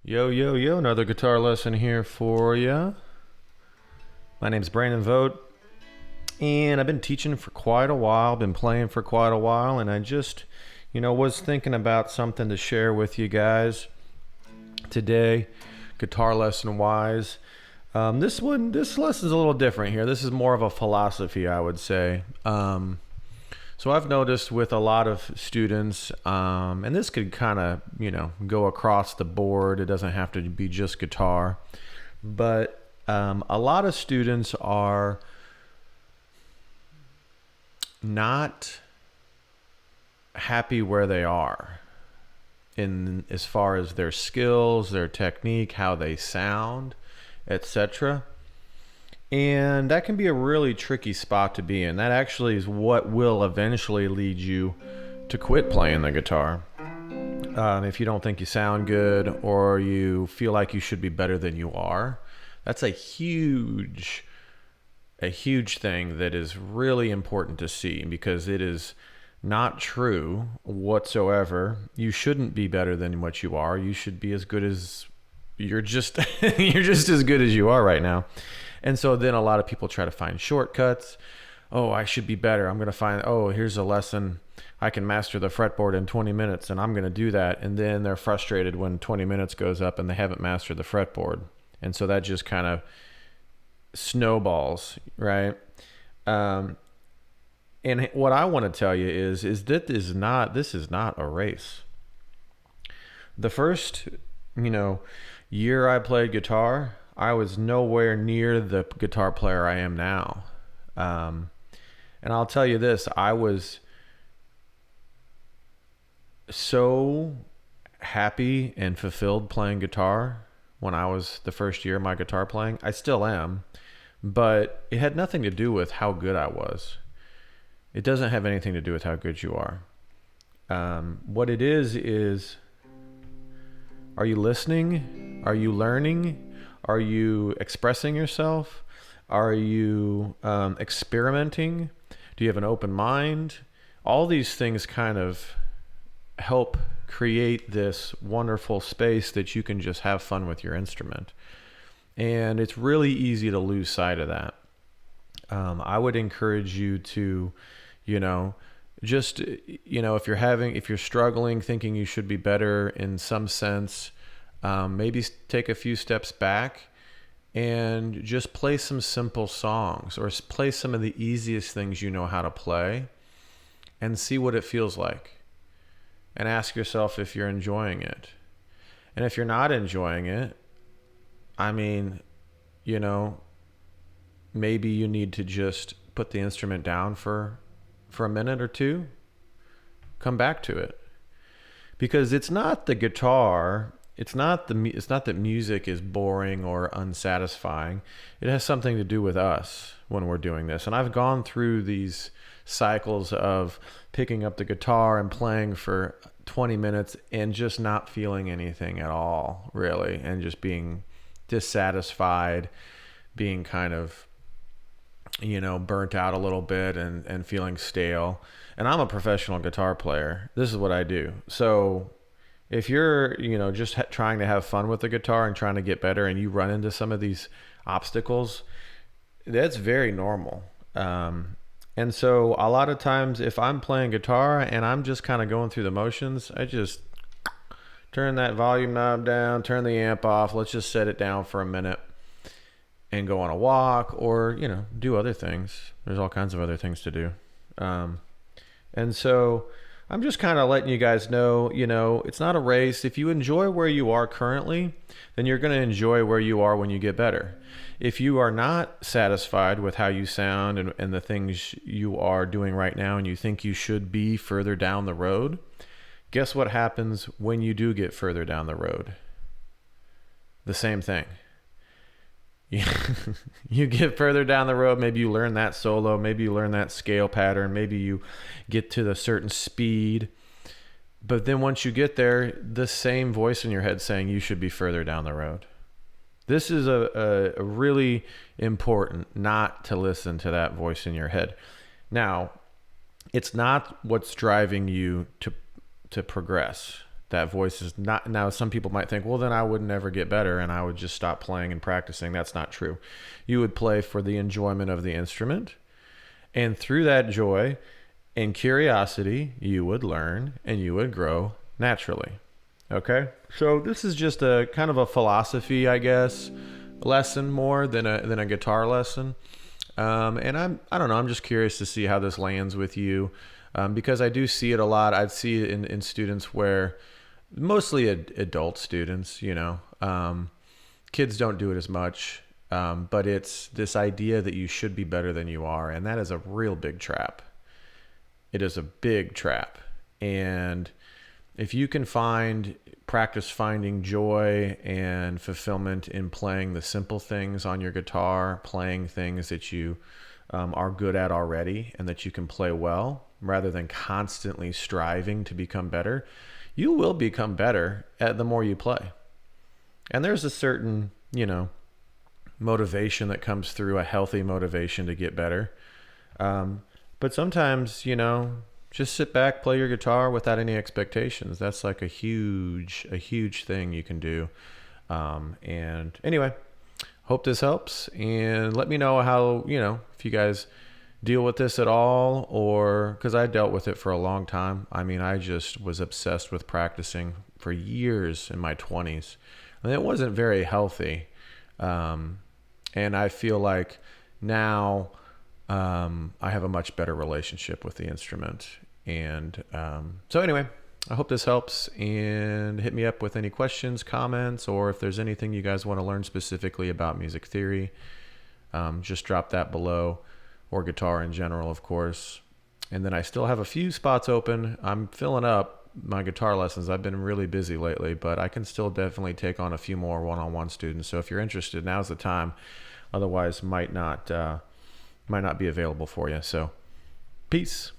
Yo, yo, yo, another guitar lesson here for you. My name's Brandon Vogt, and I've been teaching for quite a while, been playing for quite a while, and I just, was thinking about something to share with you guys today, guitar lesson wise. This lesson's a little different here. This is more of a philosophy, I would say. So I've noticed with a lot of students, and this could kind of, go across the board. It doesn't have to be just guitar, but a lot of students are not happy where they are in as far as their skills, their technique, how they sound, etc. And that can be a really tricky spot to be in. That actually is what will eventually lead you to quit playing the guitar. If you don't think you sound good or you feel like you should be better than you are, that's a huge thing that is really important to see, because it is not true whatsoever. You shouldn't be better than what you are. You should be as good as you're just you're just as good as you are right now. And so then a lot of people try to find shortcuts. Oh, I should be better. I'm going to find, here's a lesson. I can master the fretboard in 20 minutes, and I'm going to do that. And then they're frustrated when 20 minutes goes up and they haven't mastered the fretboard. And so that just kind of snowballs, right? And what I want to tell you is that this is not a race. The first, year I played guitar, I was nowhere near the guitar player I am now. And I'll tell you this, I was so happy and fulfilled playing guitar when I was the first year of my guitar playing. I still am, but it had nothing to do with how good I was. It doesn't have anything to do with how good you are. What it is, are you listening? Are you learning? Are you expressing yourself? Are you experimenting? Do you have an open mind? All these things kind of help create this wonderful space that you can just have fun with your instrument. And it's really easy to lose sight of that. I would encourage you to, if you're struggling, thinking you should be better in some sense, maybe take a few steps back and just play some simple songs, or play some of the easiest things you know how to play, and see what it feels like. And ask yourself if you're enjoying it. And if you're not enjoying it, maybe you need to just put the instrument down for a minute or two. Come back to it. Because it's not the guitar. It's not that music is boring or unsatisfying. It has something to do with us when we're doing this. And I've gone through these cycles of picking up the guitar and playing for 20 minutes and just not feeling anything at all, really, and just being dissatisfied, being kind of, burnt out a little bit and feeling stale. And I'm a professional guitar player. This is what I do. So if you're, just trying to have fun with the guitar and trying to get better, and you run into some of these obstacles, that's very normal. And so a lot of times if I'm playing guitar and I'm just kind of going through the motions, I just turn that volume knob down, turn the amp off, let's just set it down for a minute and go on a walk, or, do other things. There's all kinds of other things to do. And so I'm just kind of letting you guys know, it's not a race. If you enjoy where you are currently, then you're going to enjoy where you are when you get better. If you are not satisfied with how you sound and the things you are doing right now, and you think you should be further down the road, guess what happens when you do get further down the road? The same thing. You get further down the road, maybe you learn that solo, maybe you learn that scale pattern, maybe you get to a certain speed. But then once you get there, the same voice in your head saying you should be further down the road. This is a really important not to listen to that voice in your head. Now, it's not what's driving you to progress. That voice is not. Now, some people might think, well, then I would never get better and I would just stop playing and practicing. That's not true. You would play for the enjoyment of the instrument. And through that joy and curiosity, you would learn and you would grow naturally. Okay? So this is just a kind of a philosophy, I guess, lesson more than a guitar lesson. And I don't know, I'm just curious to see how this lands with you. Because I do see it a lot. I see it in students where, mostly adult students, kids don't do it as much. But it's this idea that you should be better than you are. And that is a real big trap. It is a big trap. And if you can practice finding joy and fulfillment in playing the simple things on your guitar, playing things that you are good at already and that you can play well, rather than constantly striving to become better, you will become better the more you play. And there's a certain, motivation that comes through, a healthy motivation to get better. But sometimes, just sit back, play your guitar without any expectations. That's like a huge thing you can do. And anyway, hope this helps. And let me know how, if you guys deal with this at all, or because I dealt with it for a long time. I mean, I just was obsessed with practicing for years in my 20s. And it wasn't very healthy. And I feel like now I have a much better relationship with the instrument. And so anyway, I hope this helps, and hit me up with any questions, comments, or if there's anything you guys want to learn specifically about music theory, just drop that below, or guitar in general, of course. And then I still have a few spots open. I'm filling up my guitar lessons. I've been really busy lately, but I can still definitely take on a few more one-on-one students. So if you're interested, now's the time. Otherwise, might not be available for you. So, peace.